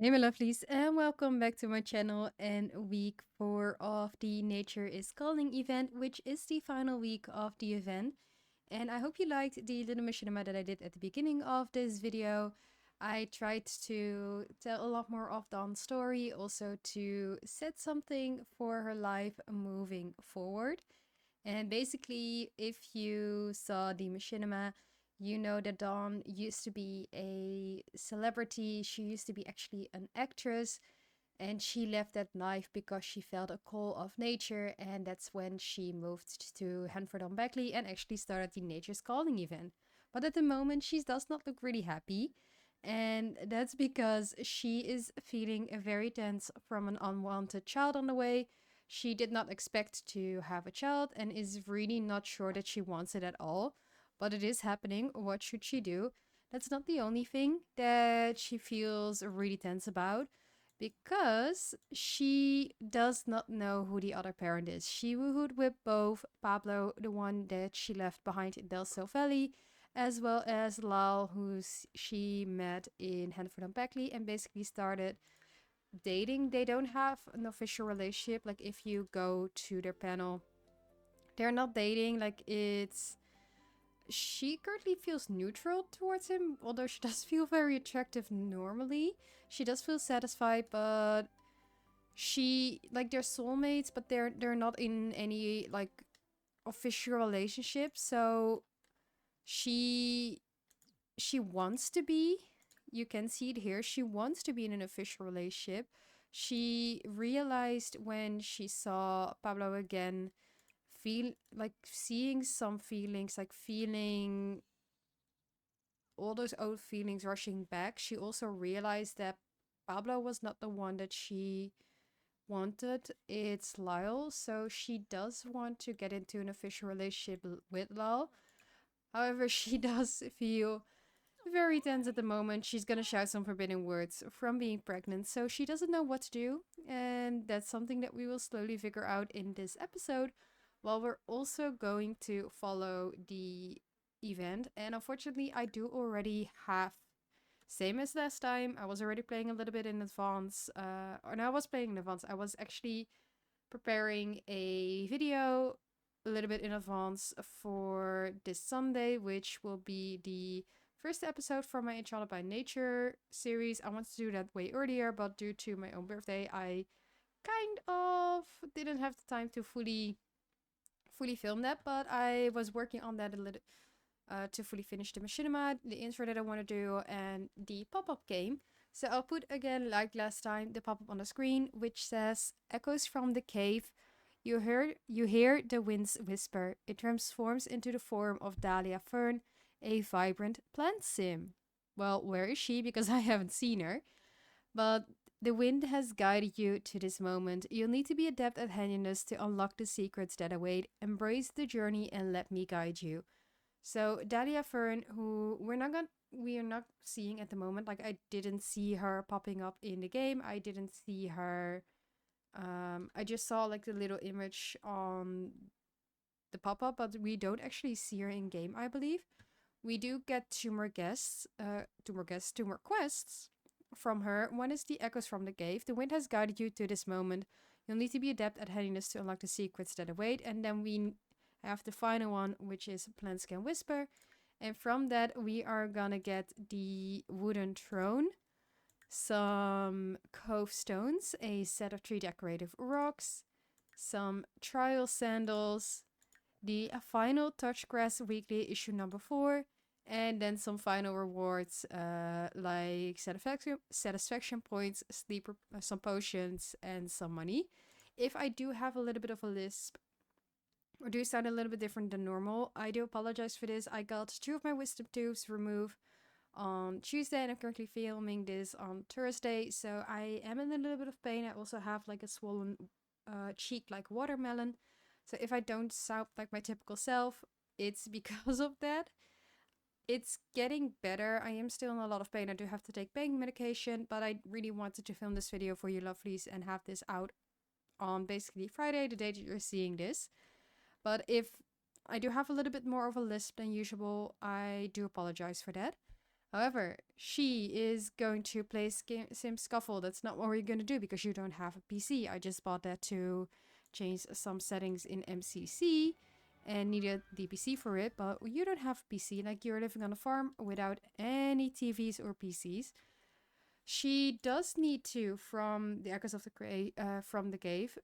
Hey my lovelies, and welcome back to my channel and week 4 of the Nature is Calling event, which is the final week of the event. And I hope you liked the little machinima that I did at the beginning of this video. I tried to tell a lot more of Dawn's story, also to set something for her life moving forward. And basically, if you saw the machinima, you know that Dawn used to be a celebrity. She used to be actually an actress, and she left that life because she felt a call of nature, and that's when she moved to Hanford on Beckley and actually started the Nature's Calling event. But at the moment, she does not look really happy, and that's because she is feeling very tense from an unwanted child on the way. She did not expect to have a child and is really not sure that she wants it at all. But it is happening. What should she do? That's not the only thing that she feels really tense about because she does not know who the other parent is. She woohooed with both Pablo, the one that she left behind in Del Sol Valley, as well as Lal, who she met in Hanford and Beckley and basically started dating. They don't have an official relationship. Like, if you go to their panel, they're not dating. Like, it's she currently feels neutral towards him, although she does feel very attractive normally. She does feel satisfied, but she like they're soulmates, but they're not in any like official relationship. So she she wants to be. You can see it here. She wants to be in an official relationship. She realized when she saw Pablo again, feel like seeing some feelings, like feeling all those old feelings rushing back. She also realized that Pablo was not the one that she wanted. It's Lyle. So she does want to get into an official relationship with Lyle. However, she does feel very tense at the moment. She's gonna shout some forbidden words from being pregnant, so she doesn't know what to do. And that's something that we will slowly figure out in this episode, while we're also going to follow the event. And unfortunately, I do already have, same as last time, I was already playing a little bit in advance. Or no, I was playing in advance. I was actually preparing a video a little bit in advance for this Sunday, which will be the first episode from my Enchanted by Nature series. I wanted to do that way earlier, but due to my own birthday, I kind of didn't have the time to fully film that, but I was working on that a little to fully finish the machinima, the intro that I want to do, and the pop-up game. So I'll put again, like last time, the pop-up on the screen, which says "Echoes from the cave. You hear the winds whisper. It transforms into the form of Dahlia Fern, a vibrant plant sim." Well, where is she? Because I haven't seen her. But the wind has guided you to this moment. You'll need to be adept at handiness to unlock the secrets that await. Embrace the journey and let me guide you. So Dahlia Fern, who we are not seeing at the moment. Like, I didn't see her popping up in the game. I didn't see her. I just saw like the little image on the pop up, but we don't actually see her in game. I believe we do get two more quests from her. One is the Echoes from the Cave. The wind has guided you to this moment. You'll need to be adept at handiness to unlock the secrets that await. And then we have the final one, which is Plants Can Whisper. And from that, we are gonna get the Wooden Throne, some Cove Stones, a set of 3 decorative rocks, some Trial Sandals, the final Touchgrass Weekly issue number 4, and then some final rewards like satisfaction points, some potions, and some money. If I do have a little bit of a lisp or do sound a little bit different than normal, I do apologize for this. I got 2 of my wisdom tooths removed on Tuesday, and I'm currently filming this on Thursday, so I am in a little bit of pain. I also have like a swollen cheek like watermelon. So if I don't sound like my typical self, it's because of that. It's getting better. I am still in a lot of pain. I do have to take pain medication, but I really wanted to film this video for you lovelies and have this out on basically Friday, the day that you're seeing this. But if I do have a little bit more of a lisp than usual, I do apologize for that. However, she is going to play Sim Scuffle. That's not what we're going to do because you don't have a PC. I just bought that to change some settings in MCC and needed the PC for it, but you don't have a PC, like you're living on a farm without any TVs or PCs. She does need to, from the Echoes of the from the cave,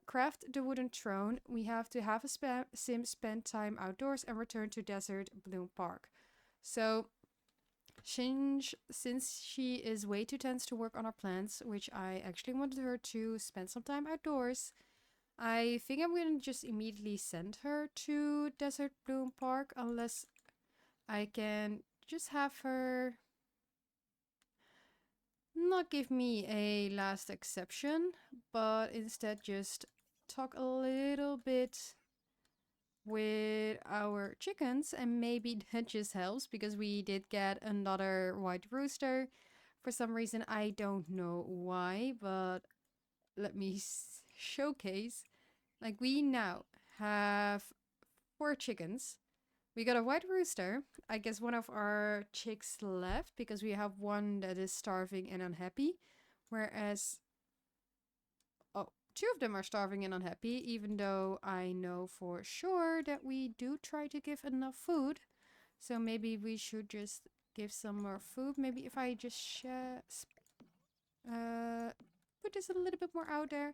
craft the wooden throne. We have to have a sim spend time outdoors and return to Desert Bloom Park. So, since she is way too tense to work on our plants, which I actually wanted her to spend some time outdoors, I think I'm gonna just immediately send her to Desert Bloom Park unless I can just have her not give me a last exception, but instead just talk a little bit with our chickens, and maybe that just helps because we did get another white rooster. For some reason, I don't know why, but let me showcase. Like, we now have 4 chickens. We got a white rooster. I guess one of our chicks left because we have one that is starving and unhappy. Whereas, oh, 2 of them are starving and unhappy, even though I know for sure that we do try to give enough food. So maybe we should just give some more food. Maybe if I just put this a little bit more out there,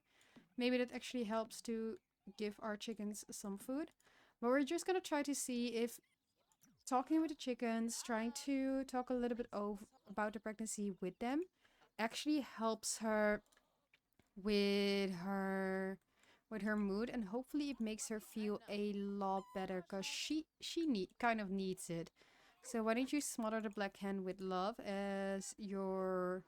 maybe that actually helps to give our chickens some food. But we're just gonna try to see if talking with the chickens, trying to talk a little bit about the pregnancy with them, actually helps her with her mood, and hopefully it makes her feel a lot better because she kind of needs it. So why don't you smother the black hen with love as your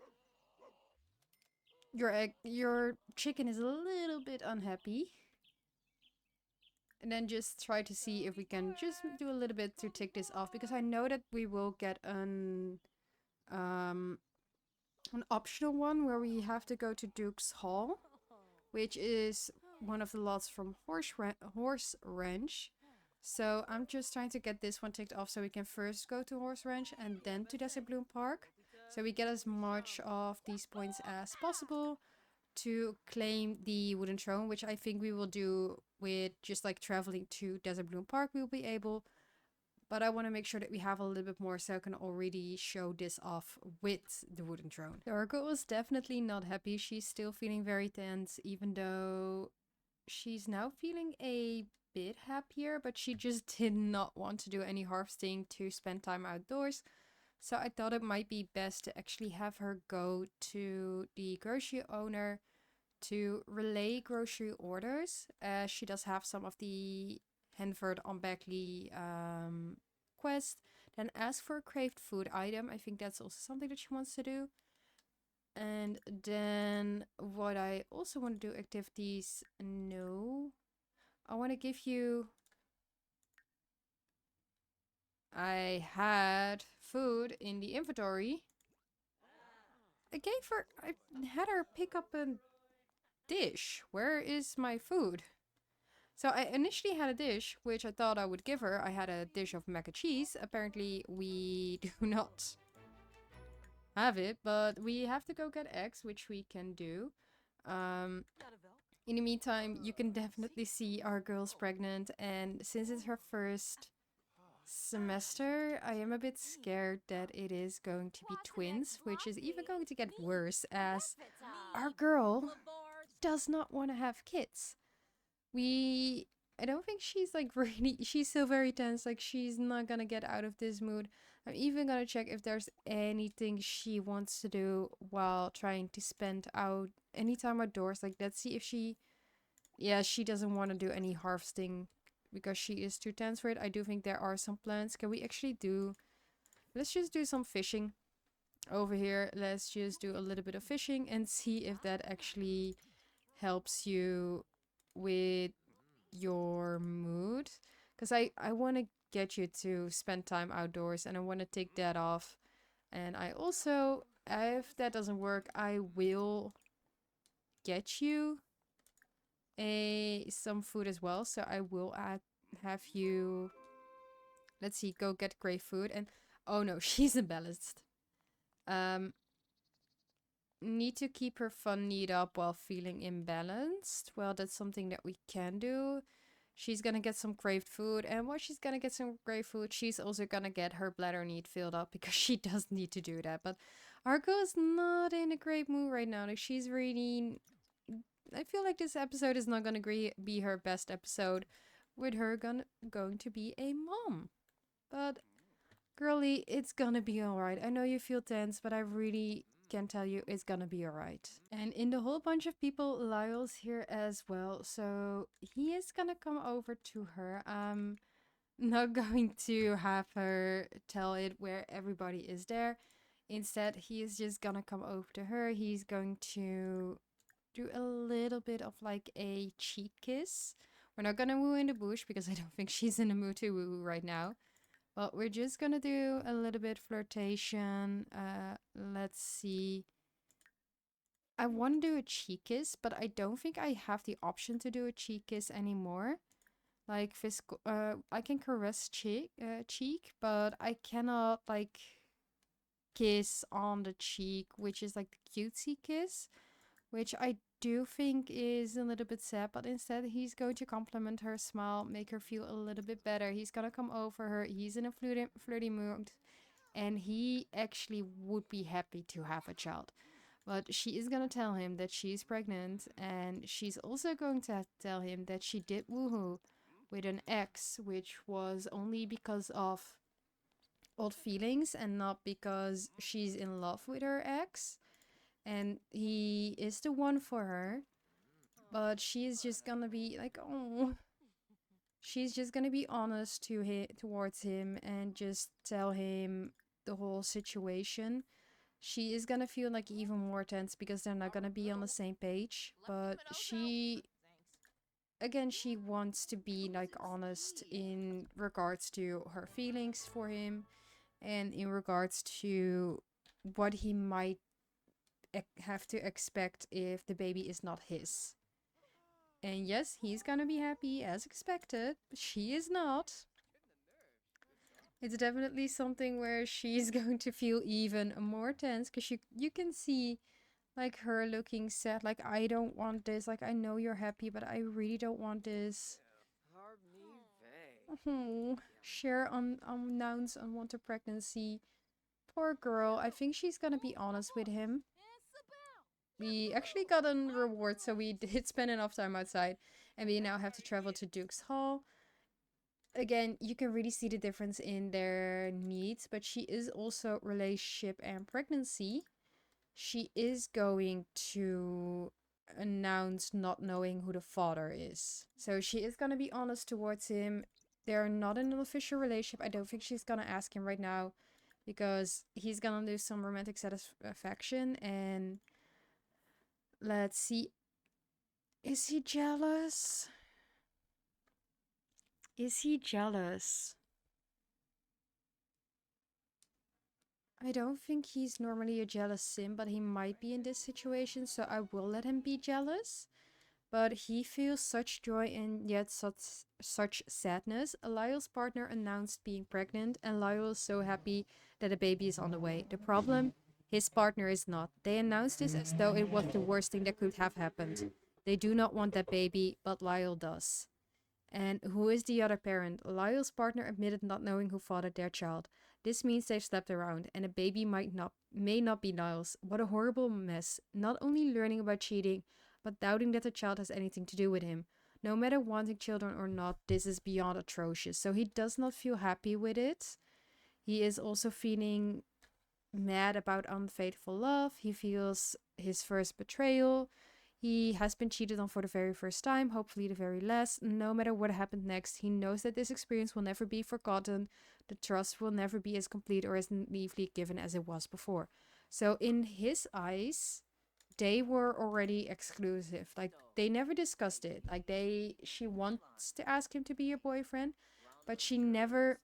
chicken is a little bit unhappy, and then just try to see if we can just do a little bit to tick this off, because I know that we will get um an optional one where we have to go to Duke's Hall, which is one of the lots from Horse Ranch. So I'm just trying to get this one ticked off so we can first go to Horse Ranch and then to Desert Bloom Park. So we get as much of these points as possible to claim the wooden throne, which I think we will do with just like traveling to Desert Bloom Park. We'll be able, but I want to make sure that we have a little bit more so I can already show this off with the wooden throne. So our girl is definitely not happy. She's still feeling very tense, even though she's now feeling a bit happier, but she just did not want to do any harvesting to spend time outdoors. So I thought it might be best to actually have her go to the grocery owner to relay grocery orders, as she does have some of the Henford on Beckley quest. Then ask for a craved food item. I think that's also something that she wants to do. And then what I also want to do, activities, no. I want to give you... I had food in the inventory. I had her pick up a dish. Where is my food? So I initially had a dish, which I thought I would give her. I had a dish of mac and cheese. Apparently we do not have it, but we have to go get eggs, which we can do. In the meantime, you can definitely see our girl's pregnant, and since it's her first semester, I am a bit scared that it is going to be twins, which is even going to get worse as our girl does not want to have kids. I don't think she's like really, she's still very tense, like she's not gonna get out of this mood. I'm even gonna check if there's anything she wants to do while trying to spend out any time outdoors. Like, let's see if she doesn't want to do any harvesting because she is too tense for it. I do think there are some plants. Can we actually let's just do some fishing over here. Let's just do a little bit of fishing and see if that actually helps you with your mood, because I want to get you to spend time outdoors and I want to take that off. And I also, if that doesn't work, I will get you some food as well. So I will have you, let's see, go get great food. And Oh no, she's imbalanced. Um, Need to keep her fun need up while feeling imbalanced. Well, that's something that we can do. She's gonna get some craved food, and while she's gonna get some craved food, she's also gonna get her bladder need filled up because she does need to do that. But Argo is not in a great mood right now. Like she's really, I feel like this episode is not gonna be her best episode, with her going to be a mom. But girlie, it's gonna be alright. I know you feel tense, but I really can tell you it's gonna be alright. And in the whole bunch of people, Lyle's here as well. So he is gonna come over to her. Not going to have her tell it where everybody is there. Instead, he is just gonna come over to her. He's going to do a little bit of like a cheek kiss. We're not gonna woo in the bush because I don't think she's in the mood to woo right now. But we're just gonna do a little bit flirtation. Let's see. I want to do a cheek kiss, but I don't think I have the option to do a cheek kiss anymore. Like physical, I can caress cheek, but I cannot like kiss on the cheek, which is like the cutesy kiss, which I do think is a little bit sad. But instead, he's going to compliment her smile, make her feel a little bit better. He's gonna come over her. He's in a flirty mood, and he actually would be happy to have a child. But she is gonna tell him that she's pregnant, and she's also going to tell him that she did woohoo with an ex, which was only because of old feelings and not because she's in love with her ex. And he is the one for her, but she's just gonna be like, oh. She's just gonna be honest towards him and just tell him the whole situation. She is gonna feel like even more tense because they're not gonna be on the same page. But she wants to be like honest in regards to her feelings for him and in regards to what he might have to expect if the baby is not his. And yes, he's gonna be happy as expected, but she is not. It's definitely something where she's going to feel even more tense because you can see like her looking sad, like I don't want this, like I know you're happy, but I really don't want this. Oh, share unannounced unwanted pregnancy. Poor girl. I think she's gonna be honest with him. We actually got a reward, so we did spend enough time outside, and we now have to travel to Duke's Hall. Again, you can really see the difference in their needs, but she is also relationship and pregnancy. She is going to announce not knowing who the father is. So she is going to be honest towards him. They're not in an official relationship. I don't think she's going to ask him right now because he's going to do some romantic satisfaction. And let's see. Is he jealous? Is he jealous? I don't think he's normally a jealous sim, but he might be in this situation, so I will let him be jealous. But he feels such joy and yet such sadness. Lyle's partner announced being pregnant, and Lyle is so happy that a baby is on the way. The problem? His partner is not. They announced this as though it was the worst thing that could have happened. They do not want that baby, but Lyle does. And who is the other parent? Lyle's partner admitted not knowing who fathered their child. This means they've slept around, and a baby may not be Lyle's. What a horrible mess. Not only learning about cheating, but doubting that the child has anything to do with him. No matter wanting children or not, this is beyond atrocious. So he does not feel happy with it. He is also feeling mad about unfaithful love. He feels his first betrayal. He has been cheated on for the very first time, hopefully the very last. No matter what happened next, he knows that this experience will never be forgotten. The trust will never be as complete or as naively given as it was before. So in his eyes, they were already exclusive. Like they never discussed it. Like she wants to ask him to be her boyfriend, but she never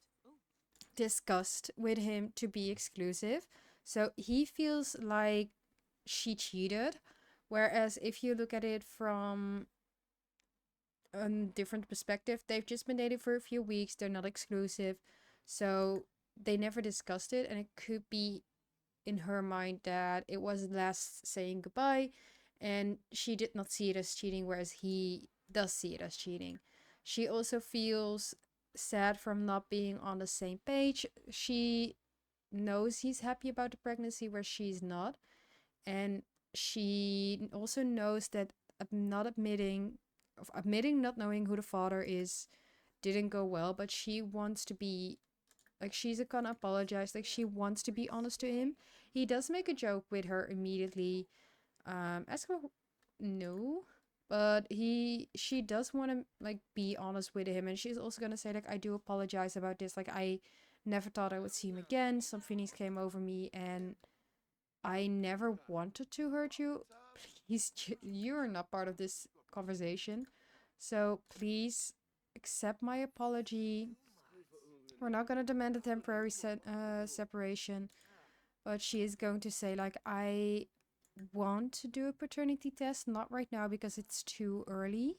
discussed with him to be exclusive. So he feels like she cheated. Whereas if you look at it from a different perspective, they've just been dating for a few weeks. They're not exclusive. So they never discussed it, and it could be in her mind that it was last saying goodbye, and she did not see it as cheating, whereas he does see it as cheating. She also feels sad from not being on the same page. She knows he's happy about the pregnancy, where she's not. And she also knows that not admitting not knowing who the father is didn't go well, but she wants to be like, she's gonna apologize. Like, she wants to be honest to him. He does make a joke with her immediately. Ask her no, but she does want to like be honest with him, and she's also gonna say like, I do apologize about this. Like, I never thought I would see him again. Some feelings came over me, and I never wanted to hurt you. Please, you're not part of this conversation, so please accept my apology. We're not gonna demand a temporary separation, but she is going to say like, I want to do a paternity test, not right now because it's too early.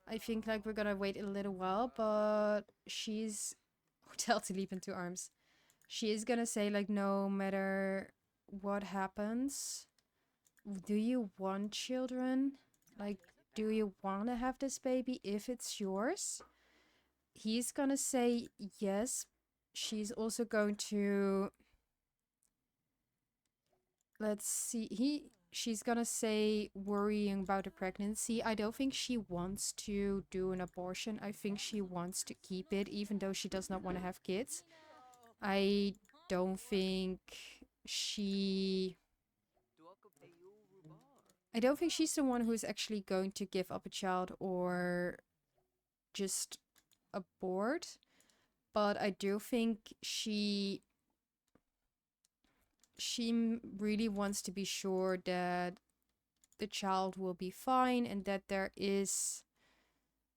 I think like we're gonna wait a little while, but she's tell to leap into arms. She is gonna say like, no matter what happens, do you want children? Like, do you want to have this baby if it's yours? He's gonna say yes. She's also going to, let's see, she's gonna say worrying about the pregnancy. I don't think she wants to do an abortion. I think she wants to keep it, even though she does not want to have kids. I don't think she I don't think she's the one who's actually going to give up a child or just abort. But I do think she really wants to be sure that the child will be fine and that there is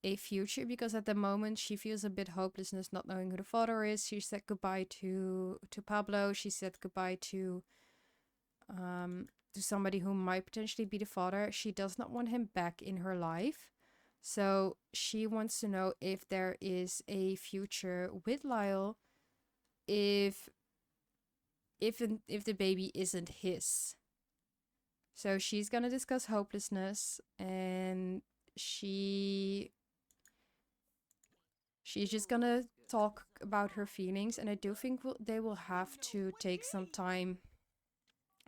a future, because at the moment she feels a bit hopelessness not knowing who the father is. She said goodbye to Pablo. She said goodbye to somebody who might potentially be the father. She does not want him back in her life. So she wants to know if there is a future with Lyle, if if the baby isn't his. So she's gonna discuss hopelessness, and she's just gonna talk about her feelings. And I do think they will have to take some time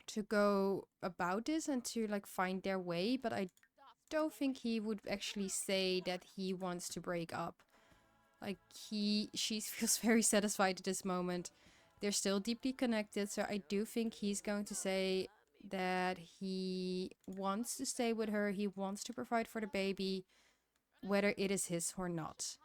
to go about this and to like find their way, but I don't think he would actually say that he wants to break up. Like, she feels very satisfied at this moment. They're still deeply connected, so I do think he's going to say that he wants to stay with her, he wants to provide for the baby, whether it is his or not.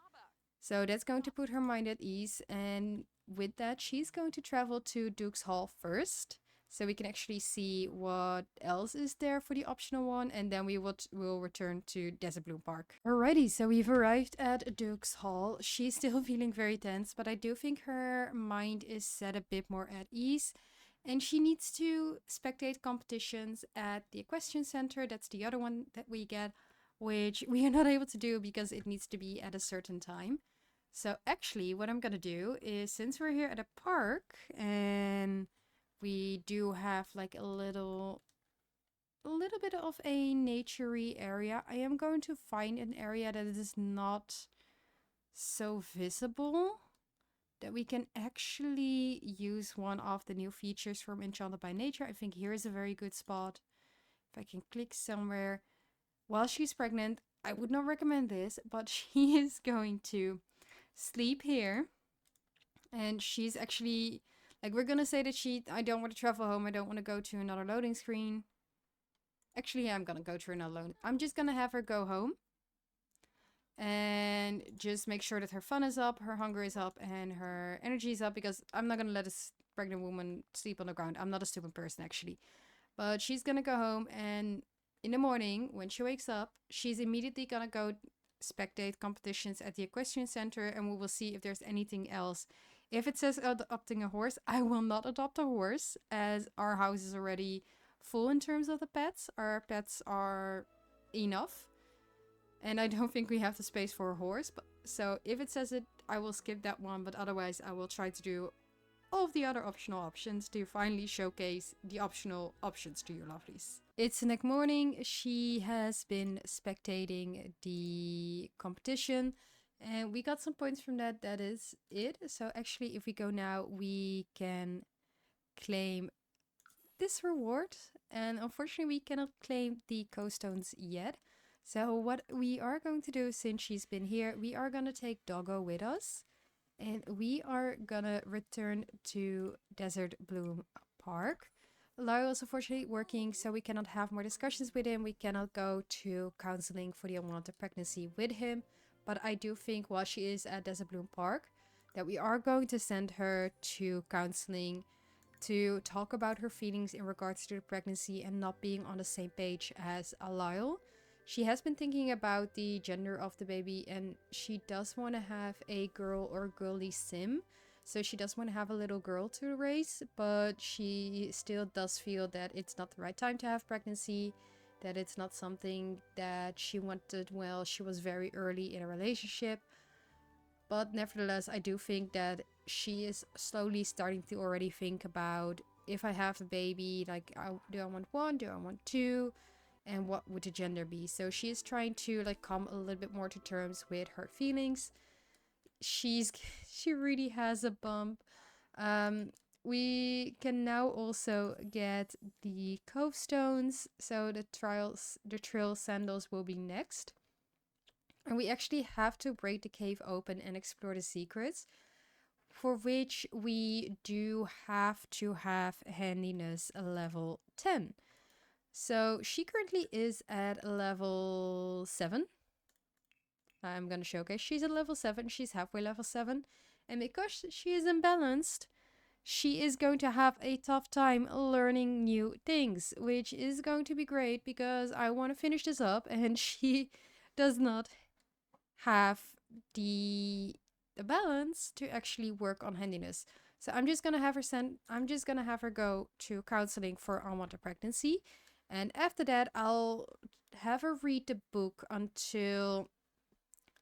So that's going to put her mind at ease, and with that, she's going to travel to Duke's Hall first, so we can actually see what else is there for the optional one, and then we'll return to Desert Bloom Park. Alrighty, so we've arrived at Duke's Hall. She's still feeling very tense, but I do think her mind is set a bit more at ease. And she needs to spectate competitions at the Equestrian Center. That's the other one that we get, which we are not able to do because it needs to be at a certain time. So actually, what I'm gonna do is, since we're here at a park and we do have like a little bit of a naturey area, I am going to find an area that is not so visible, that we can actually use one of the new features from Enchanted by Nature. I think here is a very good spot. If I can click somewhere. While she's pregnant, I would not recommend this, but she is going to sleep here. And she's actually, like, we're gonna say that I don't want to travel home. I don't want to go to another loading screen. Actually, yeah, I'm gonna go to another loading. I'm just gonna have her go home. And just make sure that her fun is up, her hunger is up, and her energy is up, because I'm not gonna let a pregnant woman sleep on the ground. I'm not a stupid person, actually. But she's gonna go home, and in the morning, when she wakes up, she's immediately gonna go spectate competitions at the Equestrian Center, and we will see if there's anything else. If it says adopting a horse, I will not adopt a horse, as our house is already full in terms of the pets. Our pets are enough. And I don't think we have the space for a horse. But so if it says it, I will skip that one. But otherwise, I will try to do all of the other optional options to finally showcase the optional options to your lovelies. It's the next morning. She has been spectating the competition and we got some points from that. That is it. So actually, if we go now, we can claim this reward. And unfortunately, we cannot claim the co-stones yet. So what we are going to do, since she's been here, we are going to take Doggo with us. And we are gonna return to Desert Bloom Park. Lyle is unfortunately working, so we cannot have more discussions with him. We cannot go to counseling for the unwanted pregnancy with him. But I do think while she is at Desert Bloom Park, that we are going to send her to counseling to talk about her feelings in regards to the pregnancy and not being on the same page as Lyle. She has been thinking about the gender of the baby and she does want to have a girl or girly sim. So she does want to have a little girl to raise, but she still does feel that it's not the right time to have pregnancy, that it's not something that she wanted while she was very early in a relationship. But nevertheless, I do think that she is slowly starting to already think about, if I have a baby, like, do I want one? Do I want two? And what would the gender be? So she is trying to like come a little bit more to terms with her feelings. She really has a bump. We can now also get the cove stones. So the trail sandals will be next. And we actually have to break the cave open and explore the secrets, for which we do have to have handiness level 10. So she currently is at level 7. I'm going to showcase. She's at level 7. She's halfway level 7. And because she is imbalanced, she is going to have a tough time learning new things, which is going to be great because I want to finish this up and she does not have the balance to actually work on handiness. So I'm just gonna have her go to counseling for unwanted pregnancy. And after that, I'll have her read the book until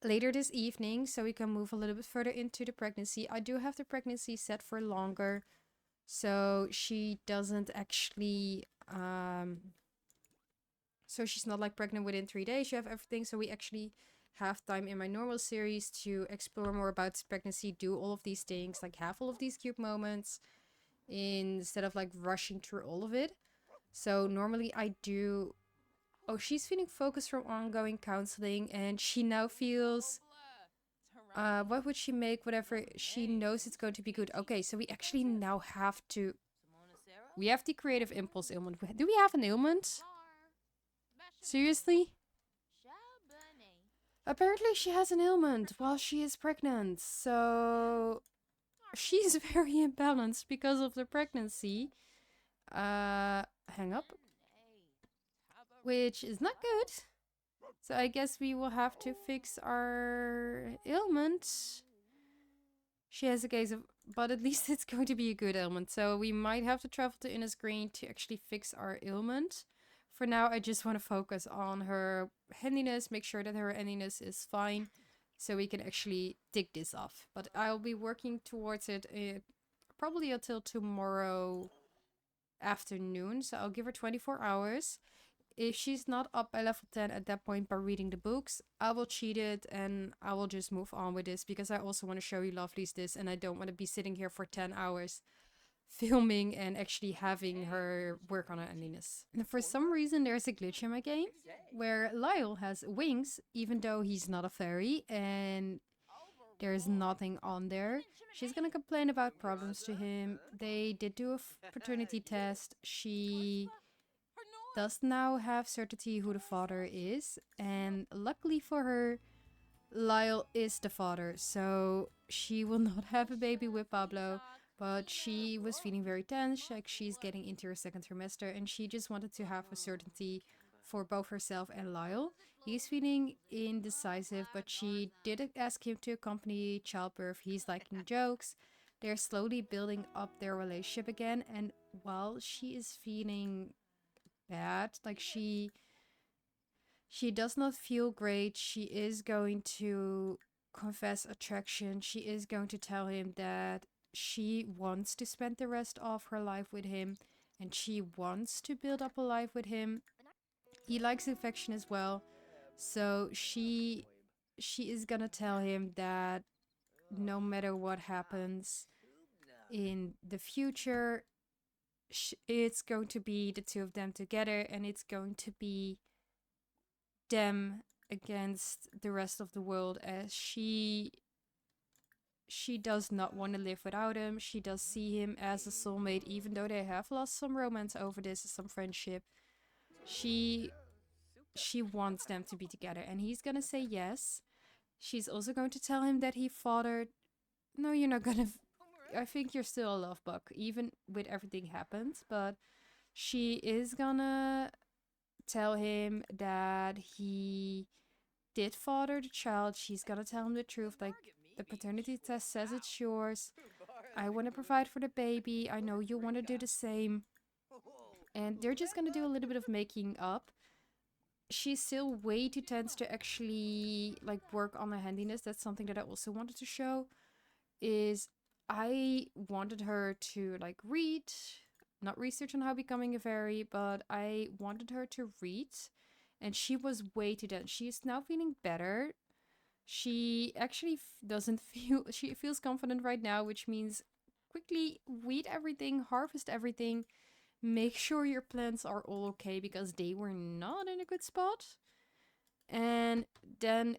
later this evening so we can move a little bit further into the pregnancy. I do have the pregnancy set for longer, so she doesn't actually so she's not like pregnant within 3 days. You have everything, so we actually have time in my normal series to explore more about pregnancy, do all of these things, like have all of these cute moments instead of like rushing through all of it. So normally I do... Oh, she's feeling focused from ongoing counseling and she now feels... what would she make? Whatever. She knows it's going to be good. Okay, so we actually now have to... We have the creative impulse ailment. Do we have an ailment? Seriously? Apparently she has an ailment while she is pregnant. So she's very imbalanced because of the pregnancy. Hang up. Which is not good. So I guess we will have to fix our ailment. She has a case of... But at least it's going to be a good ailment. So we might have to travel to Innis Green to actually fix our ailment. For now, I just want to focus on her handiness, make sure that her handiness is fine, so we can actually tick this off. But I'll be working towards it probably until tomorrow afternoon, so I'll give her 24 hours. If she's not up by level 10 at that point by reading the books, I will cheat it and I will just move on with this because I also want to show you lovelies this and I don't want to be sitting here for 10 hours filming and actually having her work on her handiness. And for some reason there's a glitch in my game where Lyle has wings even though he's not a fairy and there's nothing on there. She's gonna complain about problems to him. They did do a paternity test. She does now have certainty who the father is, and luckily for her, Lyle is the father, so she will not have a baby with Pablo. But she was feeling very tense, like she's getting into her second trimester, and she just wanted to have a certainty for both herself and Lyle. He's feeling indecisive, but she did ask him to accompany childbirth. He's liking jokes. They're slowly building up their relationship again, and while she is feeling bad, like she does not feel great, she is going to confess attraction. She is going to tell him that she wants to spend the rest of her life with him, and she wants to build up a life with him. He likes affection as well. So she is gonna tell him that no matter what happens in the future, it's going to be the two of them together, and it's going to be them against the rest of the world, as she does not want to live without him. She does see him as a soulmate, even though they have lost some romance over this, some friendship. She she wants them to be together, and he's gonna say yes. She's also going to tell him that he fathered. No, you're not gonna. I think you're still a love bug, even with everything happened. But she is gonna tell him that he did father the child. She's gonna tell him the truth, like the paternity test says it's yours. I want to provide for the baby. I know you want to do the same. And they're just gonna do a little bit of making up. She's still way too tense to actually like work on her handiness. That's something that I also wanted to show. Is I wanted her to like read, not research on how becoming a fairy, but I wanted her to read, and she was way too dense. She's now feeling better. She actually doesn't feel, she feels confident right now, which means quickly weed everything, harvest everything, make sure your plants are all okay because they were not in a good spot. And then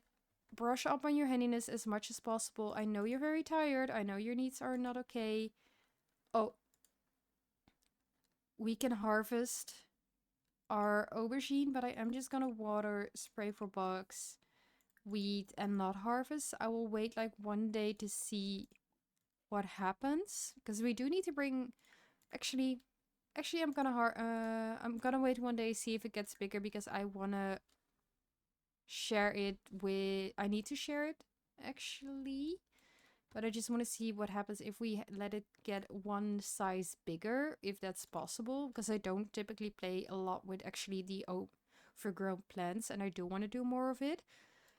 brush up on your handiness as much as possible. I know you're very tired. I know your needs are not okay. Oh, we can harvest our aubergine, but I am just gonna water, spray for bugs, weed, and not harvest. I will wait like 1 day to see what happens, because we do need to bring. Actually, I'm gonna wait 1 day, see if it gets bigger, because I wanna share it with. I need to share it actually, but I just want to see what happens if we let it get one size bigger, if that's possible, because I don't typically play a lot with actually the overgrown plants, and I do want to do more of it.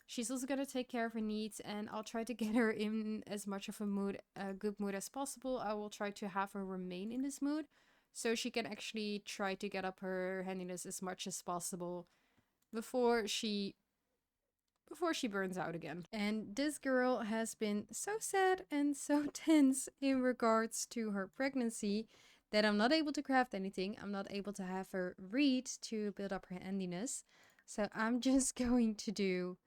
She's also gonna take care of her needs, and I'll try to get her in as much of a good mood as possible. I will try to have her remain in this mood, so she can actually try to get up her handiness as much as possible before she burns out again. And this girl has been so sad and so tense in regards to her pregnancy that I'm not able to craft anything. I'm not able to have her read to build up her handiness. So I'm just going to do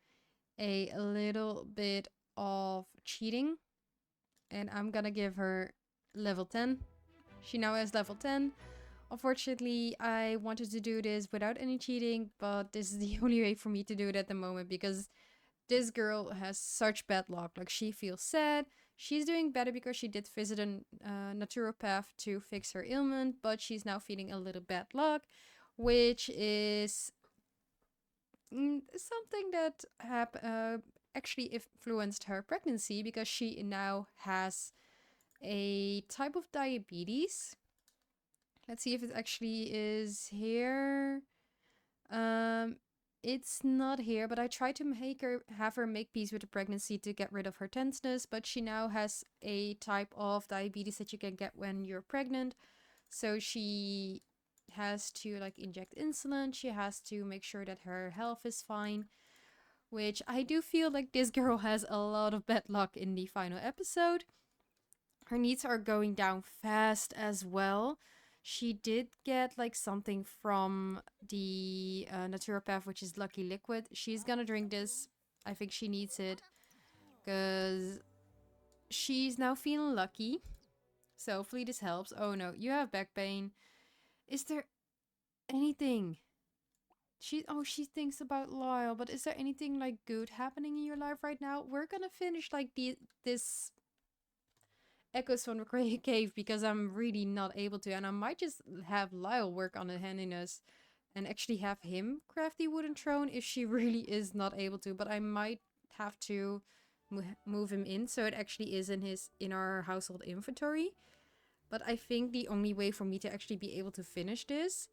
a little bit of cheating, and I'm gonna give her level 10. She now has level 10. Unfortunately, I wanted to do this without any cheating, but this is the only way for me to do it at the moment, because this girl has such bad luck. Like, she feels sad. She's doing better because she did visit a naturopath to fix her ailment, but she's now feeling a little bad luck, which is something that actually influenced her pregnancy, because she now has a type of diabetes. Let's see if it actually is here. Um, it's not here, but I tried to have her make peace with the pregnancy to get rid of her tenseness, but she now has a type of diabetes that you can get when you're pregnant. So she has to like inject insulin. She has to make sure that her health is fine, which I do feel like this girl has a lot of bad luck in the final episode. Her needs are going down fast as well. She did get like something from the naturopath, which is Lucky Liquid. She's gonna drink this. I think she needs it because she's now feeling lucky. So hopefully this helps. Oh no, you have back pain. Is there anything? She thinks about Lyle, but is there anything like good happening in your life right now? We're gonna finish like this Echoes from the Great Cave, because I'm really not able to, and I might just have Lyle work on the handiness and actually have him craft the wooden throne if she really is not able to, but I might have to move him in so it actually is in our household inventory. But I think the only way for me to actually be able to finish this,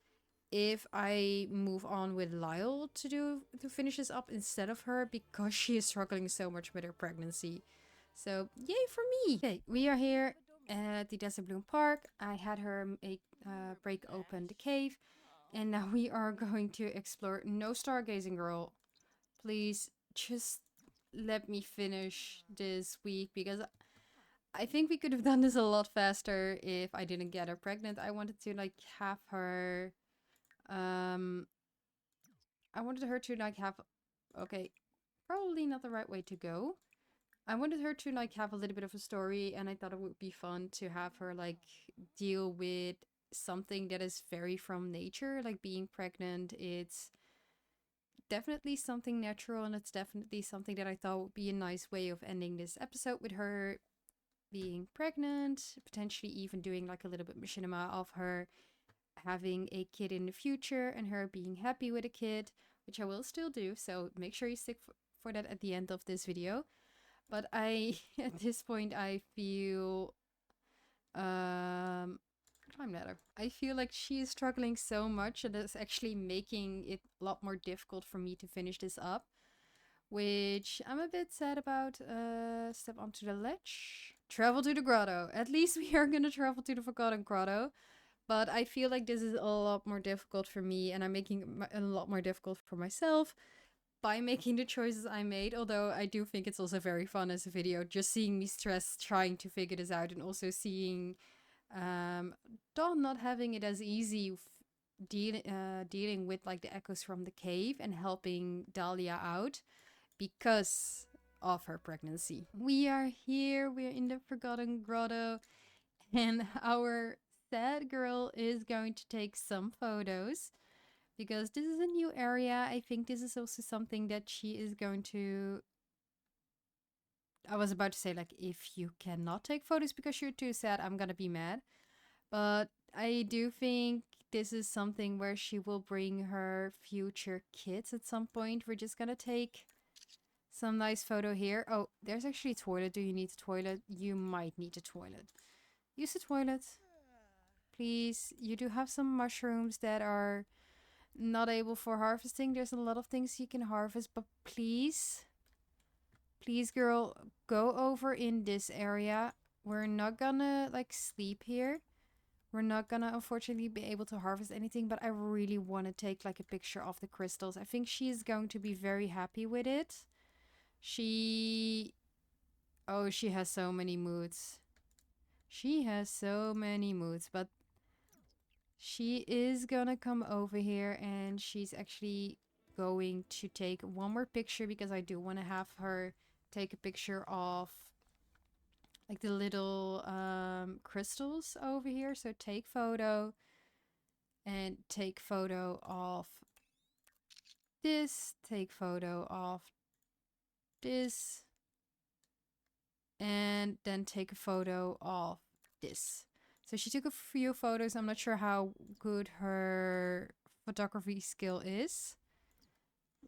if I move on with Lyle to finish this up instead of her, because she is struggling so much with her pregnancy. So yay for me. Okay, we are here at the Desert Bloom Park. I had her break open the cave, and now we are going to explore. No stargazing, girl. Please, just let me finish this week, because I think we could have done this a lot faster if I didn't get her pregnant. I wanted to like have her I wanted her to like have, okay, probably not the right way to go. I wanted her to like have a little bit of a story, and I thought it would be fun to have her like deal with something that is very from nature, like being pregnant. It's definitely something natural, and it's definitely something that I thought would be a nice way of ending this episode, with her being pregnant, potentially even doing like a little bit machinima of her having a kid in the future and her being happy with a kid, which I will still do. So make sure you stick for that at the end of this video. But at this point, I feel, climb ladder. I feel like she is struggling so much that it's actually making it a lot more difficult for me to finish this up, which I'm a bit sad about. Step onto the ledge. Travel to the grotto. At least we are gonna travel to the Forgotten Grotto. But I feel like this is a lot more difficult for me, and I'm making it a lot more difficult for myself by making the choices I made. Although I do think it's also very fun as a video, just seeing me stress trying to figure this out, and also seeing Dawn not having it as easy dealing with like the echoes from the cave and helping Dahlia out because of her pregnancy. We are here, we're in the Forgotten Grotto, and our sad girl is going to take some photos because this is a new area. I think this is also something that she is going to. I was about to say, like, if you cannot take photos because you're too sad, I'm gonna be mad. But I do think this is something where she will bring her future kids at some point. We're just gonna take some nice photo here. Oh, there's actually a toilet. Do you need a toilet? You might need a toilet. Use the toilet. Please. You do have some mushrooms that are not able for harvesting. There's a lot of things you can harvest, but please, please, girl, go over in this area. We're not gonna like sleep here. We're not gonna unfortunately be able to harvest anything, but I really want to take like a picture of the crystals. I think she's going to be very happy with it. Oh, she has so many moods. She has so many moods, but she is gonna come over here, and she's actually going to take one more picture, because I do want to have her take a picture of like the little crystals over here. So take photo, and take photo of this, take photo of this, and then take a photo of this. So she took a few photos. I'm not sure how good her photography skill is.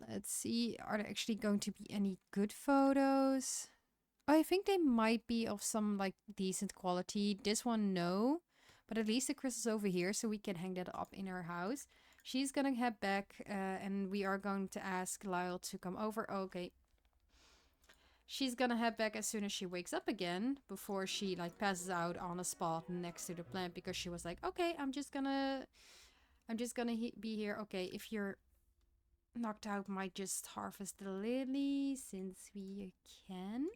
Let's see, are there actually going to be any good photos? I think they might be of some like decent quality. This one, no. But at least the crystal's over here, so we can hang that up in our house. She's gonna head back, and we are going to ask Lyle to come over. Okay. She's gonna head back as soon as she wakes up again, before she like passes out on a spot next to the plant, because she was like, okay, I'm just gonna be here. Okay, if you're knocked out, might just harvest the lily since we can.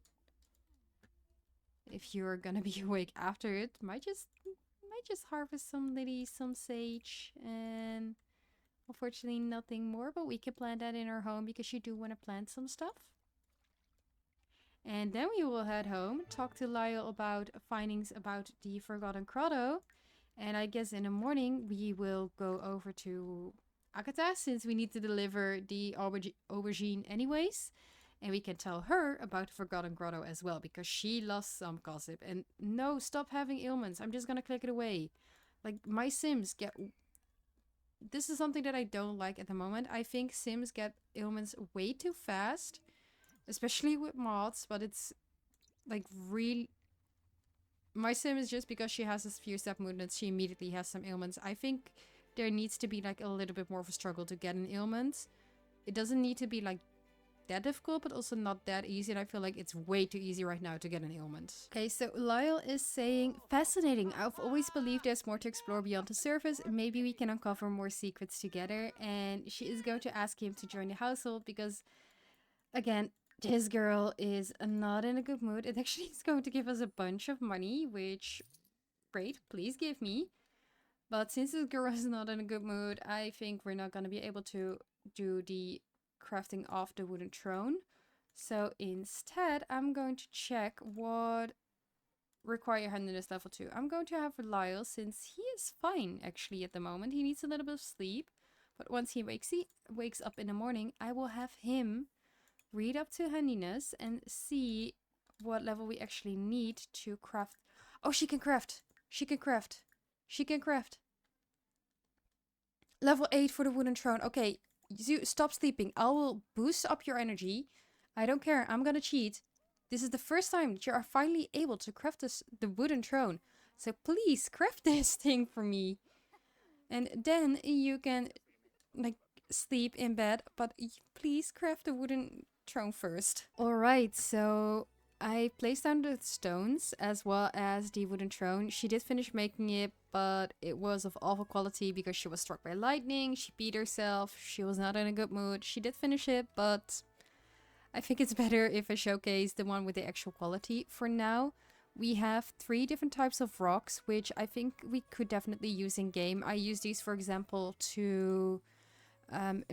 If you're gonna be awake after it, might just harvest some lilies, some sage, and unfortunately nothing more, but we can plant that in our home because you do want to plant some stuff. And then we will head home, talk to Lyle about findings about the Forgotten Grotto, and I guess in the morning we will go over to Agatha, since we need to deliver the aubergine anyways. And we can tell her about the Forgotten Grotto as well, because she loves some gossip. And no, stop having ailments. I'm just gonna click it away. Like, my Sims get... This is something that I don't like at the moment. I think Sims get ailments way too fast, especially with mods, but it's like really... My Sim is just because she has this few step movements, she immediately has some ailments. I think there needs to be like a little bit more of a struggle to get an ailment. It doesn't need to be like that difficult, but also not that easy. And I feel like it's way too easy right now to get an ailment. Okay, so Lyle is saying, fascinating. I've always believed there's more to explore beyond the surface. Maybe we can uncover more secrets together. And she is going to ask him to join the household because, again, this girl is not in a good mood. It actually is going to give us a bunch of money, which, great, please give me. But since this girl is not in a good mood, I think we're not going to be able to do the crafting of the wooden throne. So instead, I'm going to check what require handiness level 2. I'm going to have Lyle, since he is fine actually at the moment. He needs a little bit of sleep. But once he wakes up in the morning, I will have him read up to handiness and see what level we actually need to craft. Oh, she can craft. She can craft. She can craft. Level 8 for the wooden throne. Okay, stop sleeping. I will boost up your energy. I don't care. I'm gonna cheat. This is the first time that you are finally able to craft the wooden throne. So please craft this thing for me. And then you can like sleep in bed. But please craft the wooden throne first. Alright, so I placed down the stones as well as the wooden throne. She did finish making it, but it was of awful quality because she was struck by lightning. She beat herself. She was not in a good mood. She did finish it, but I think it's better if I showcase the one with the actual quality. For now, we have 3 different types of rocks, which I think we could definitely use in game. I use these, for example, to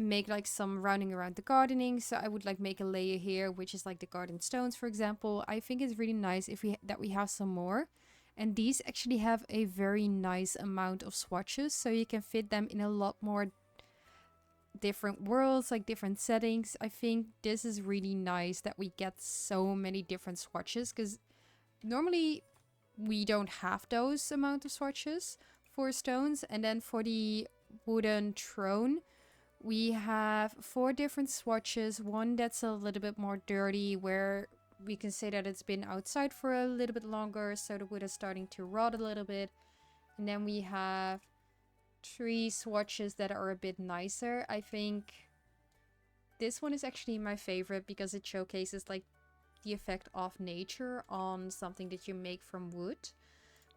make like some rounding around the gardening. So I would like make a layer here, which is like the garden stones, for example. I think it's really nice if we have some more. And these actually have a very nice amount of swatches, so you can fit them in a lot more different worlds, like different settings. I think this is really nice that we get so many different swatches, because normally we don't have those amount of swatches for stones. And then for the wooden throne, we have 4 different swatches. One that's a little bit more dirty, where we can say that it's been outside for a little bit longer, so the wood is starting to rot a little bit. And then we have 3 swatches that are a bit nicer. I think this one is actually my favorite because it showcases like the effect of nature on something that you make from wood.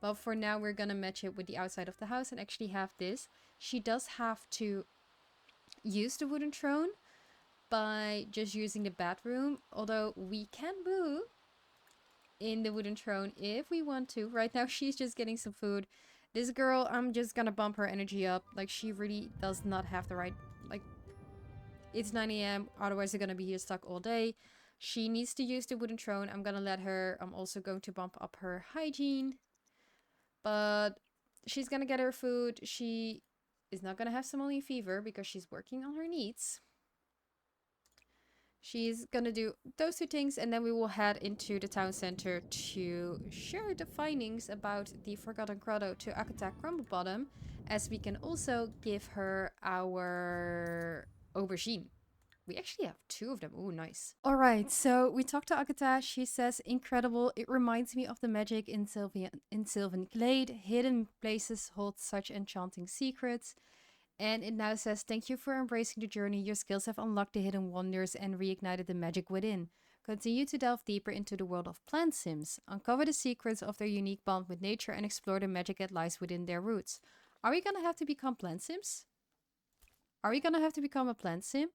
But for now, we're gonna match it with the outside of the house and actually have this. She does have to use the wooden throne by just using the bathroom, although we can boo in the wooden throne if we want to. Right now she's just getting some food. This girl, I'm just gonna bump her energy up. Like, she really does not have the right, like, it's 9 a.m. otherwise they're gonna be here stuck all day. She needs to use the wooden throne. I'm gonna let her. I'm also going to bump up her hygiene, but she's gonna get her food. She is not gonna have simoleon fever because she's working on her needs. She's gonna do those 2 things, and then we will head into the town center to share the findings about the Forgotten Grotto to Akata Crumblebottom, as we can also give her our aubergine. We actually have 2 of them. Ooh, nice. Alright, so we talked to Akata. She says, incredible. It reminds me of the magic in Sylvan Glade. Hidden places hold such enchanting secrets. And it now says, thank you for embracing the journey. Your skills have unlocked the hidden wonders and reignited the magic within. Continue to delve deeper into the world of plant sims. Uncover the secrets of their unique bond with nature and explore the magic that lies within their roots. Are we gonna have to become plant sims? Are we gonna have to become a plant sim?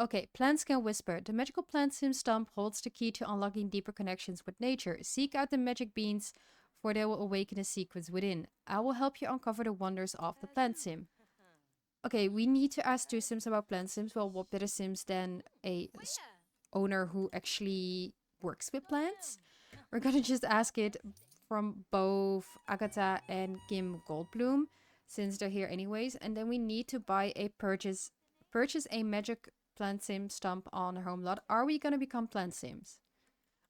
Okay, plants can whisper. The magical plant sim stump holds the key to unlocking deeper connections with nature. Seek out the magic beans, for they will awaken the secrets within. I will help you uncover the wonders of the plant sim. Okay, we need to ask 2 sims about plant sims. Well, what better sims than a owner who actually works with plants? We're gonna just ask it from both Agatha and Kim Goldblum, since they're here anyways. And then we need to buy a purchase a magic plant sim stump on her home lot. Are we gonna become plant sims?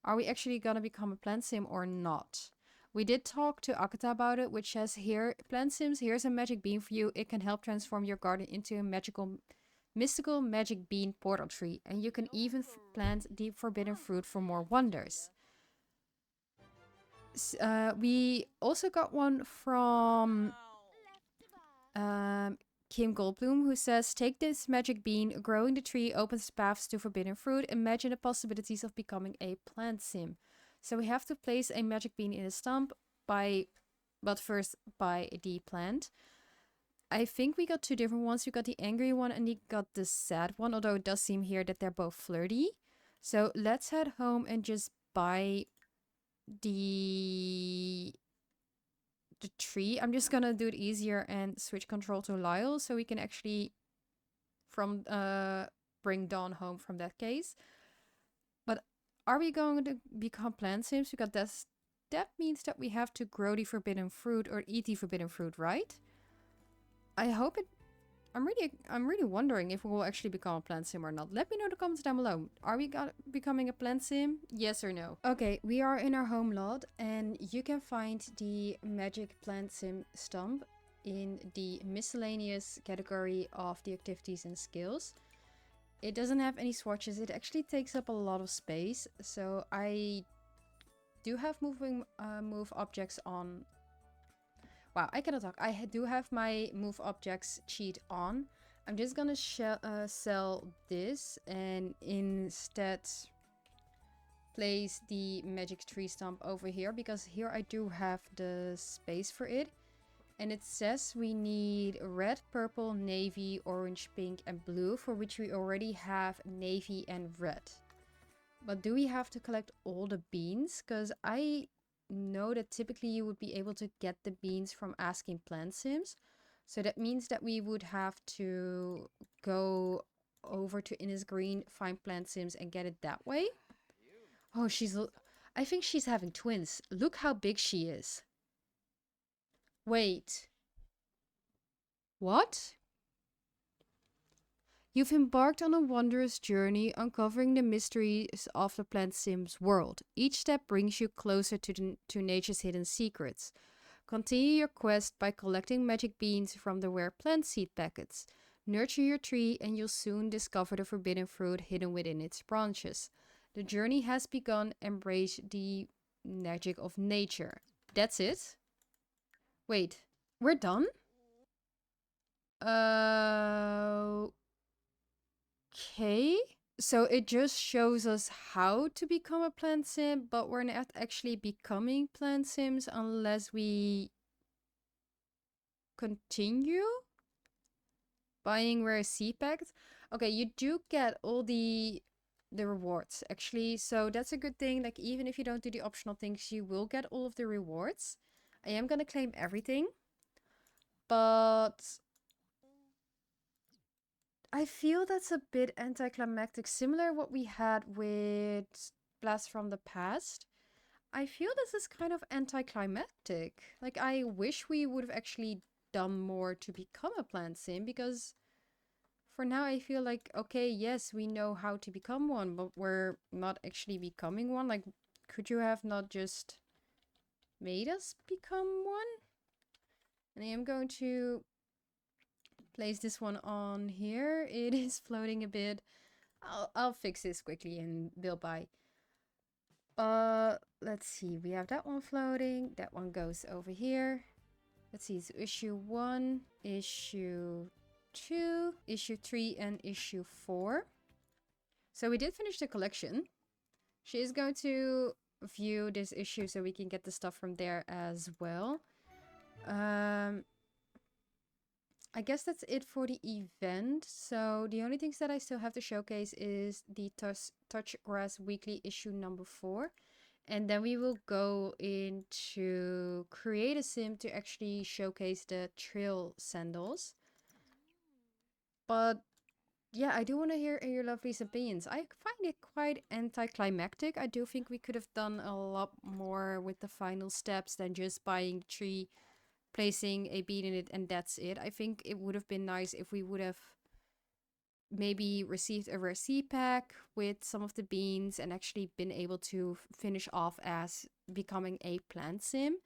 Are we actually gonna become a plant sim or not? We did talk to Akata about it, which says here, plant sims, here's a magic bean for you. It can help transform your garden into a mystical magic bean portal tree. And you can even plant deep forbidden fruit for more wonders. We also got one from Kim Goldblum, who says, take this magic bean, growing the tree opens paths to forbidden fruit. Imagine the possibilities of becoming a plant sim. So we have to place a magic bean in a stump but first by the plant. I think we got two different ones. We got the angry one and we got the sad one, although it does seem here that they're both flirty. So let's head home and just buy the tree. I'm just gonna do it easier and switch control to Lyle so we can actually bring Dawn home from that case. But are we going to become plant sims? Because that means that we have to grow the forbidden fruit or eat the forbidden fruit, right? I hope it. I'm really wondering if we will actually become a plant sim or not. Let me know in the comments down below. Are we becoming a plant sim? Yes or no? Okay, we are in our home lot and you can find the magic plant sim stump in the miscellaneous category of the activities and skills. It doesn't have any swatches. It actually takes up a lot of space. So I do have move objects on. Wow, I cannot talk. I do have my move objects cheat on. I'm just gonna sell this and instead place the magic tree stump over here because here I do have the space for it. And it says we need red, purple, navy, orange, pink and blue, for which we already have navy and red. But do we have to collect all the beans? Because I know that typically you would be able to get the beans from asking plant sims. So that means that we would have to go over to Innisgreen, find plant sims and get it that way. Oh, I think she's having twins. Look how big she is. Wait. What? You've embarked on a wondrous journey uncovering the mysteries of the plant sim's world. Each step brings you closer to nature's hidden secrets. Continue your quest by collecting magic beans from the rare plant seed packets. Nurture your tree and you'll soon discover the forbidden fruit hidden within its branches. The journey has begun. Embrace the magic of nature. That's it? Wait, we're done? Okay. So it just shows us how to become a plant sim, but we're not actually becoming plant sims unless we continue buying rare seed packs. Okay, you do get all the rewards actually, so that's a good thing. Like even if you don't do the optional things, you will get all of the rewards. I am gonna claim everything, but I feel that's a bit anticlimactic, similar what we had with Blast from the Past. I feel this is kind of anticlimactic. Like, I wish we would have actually done more to become a plant sim, because for now I feel like, okay, yes, we know how to become one, but we're not actually becoming one. Like, could you have not just made us become one? And I am going to place this one on here. It is floating a bit. I'll fix this quickly and we'll buy. Let's see. We have that one floating. That one goes over here. Let's see. So issue 1, issue 2, issue 3, and issue 4. So we did finish the collection. She is going to view this issue so we can get the stuff from there as well. I guess that's it for the event. So the only things that I still have to showcase is the Touch Grass Weekly issue number 4. And then we will go into Create a Sim to actually showcase the trail sandals. But yeah, I do want to hear your lovely's opinions. I find it quite anticlimactic. I do think we could have done a lot more with the final steps than just buying the tree, placing a bean in it, and that's it. I think it would have been nice if we would have maybe received a rare seed pack with some of the beans and actually been able to finish off as becoming a plant sim.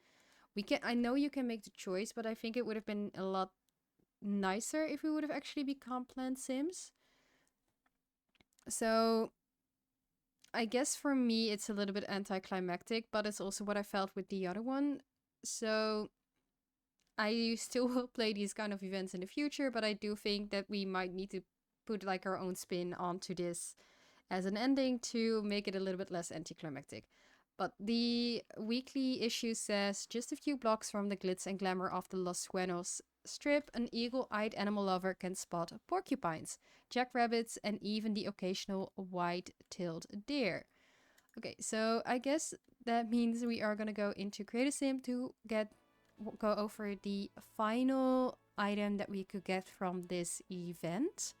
I know you can make the choice, but I think it would have been a lot nicer if we would have actually become plant sims. So I guess for me it's a little bit anticlimactic, but it's also what I felt with the other one. So I still will play these kind of events in the future, but I do think that we might need to put like our own spin onto this as an ending to make it a little bit less anticlimactic. But the weekly issue says just a few blocks from the glitz and glamour of the Los Suenos strip, an eagle-eyed animal lover can spot porcupines, jackrabbits, and even the occasional white-tailed deer. Okay, so I guess that means we are gonna go into Create a Sim to go over the final item that we could get from this event.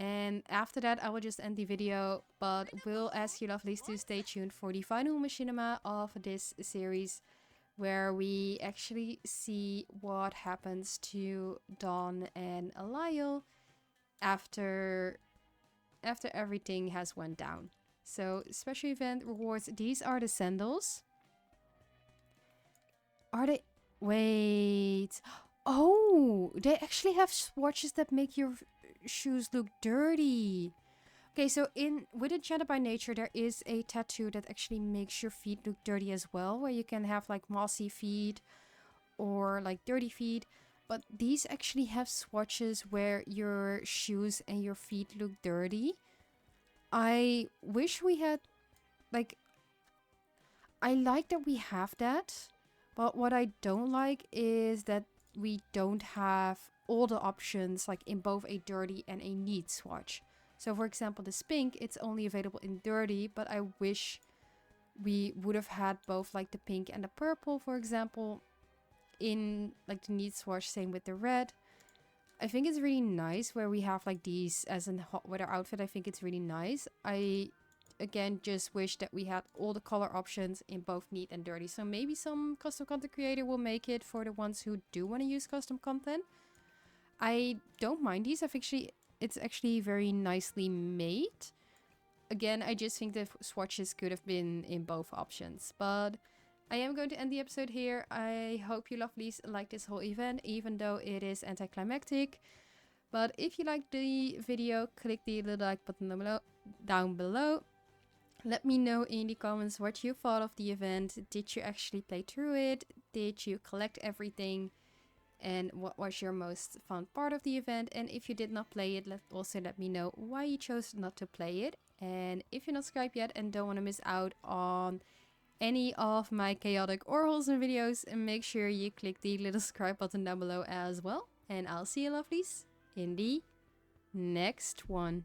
And after that, I will just end the video, but will ask you lovelies to stay tuned for the final machinima of this series, where we actually see what happens to Dawn and Lyle after everything has went down. So special event rewards, these are the sandals. Are they? Wait. Oh, they actually have swatches that make your shoes look dirty. Okay, so in with Enchanted by Nature, there is a tattoo that actually makes your feet look dirty as well, where you can have like mossy feet or like dirty feet. But these actually have swatches where your shoes and your feet look dirty. I wish we had, like, I like that we have that, but what I don't like is that we don't have all the options like in both a dirty and a neat swatch. So for example, this pink, it's only available in dirty, but I wish we would have had both like the pink and the purple, for example, in like the neat swatch. Same with the red. I think it's really nice where we have like these as a hot weather outfit. I think it's really nice. I again just wish that we had all the color options in both neat and dirty. So maybe some custom content creator will make it for the ones who do want to use custom content. I don't mind these. It's actually very nicely made. Again, I just think the swatches could have been in both options. But I am going to end the episode here. I hope you lovelies like this whole event, even though it is anticlimactic. But if you liked the video, click the little like button down below. Let me know in the comments what you thought of the event. Did you actually play through it? Did you collect everything? And what was your most fun part of the event? And if you did not play it, also let me know why you chose not to play it. And if you're not subscribed yet and don't want to miss out on any of my chaotic or wholesome videos, make sure you click the little subscribe button down below as well. And I'll see you lovelies in the next one.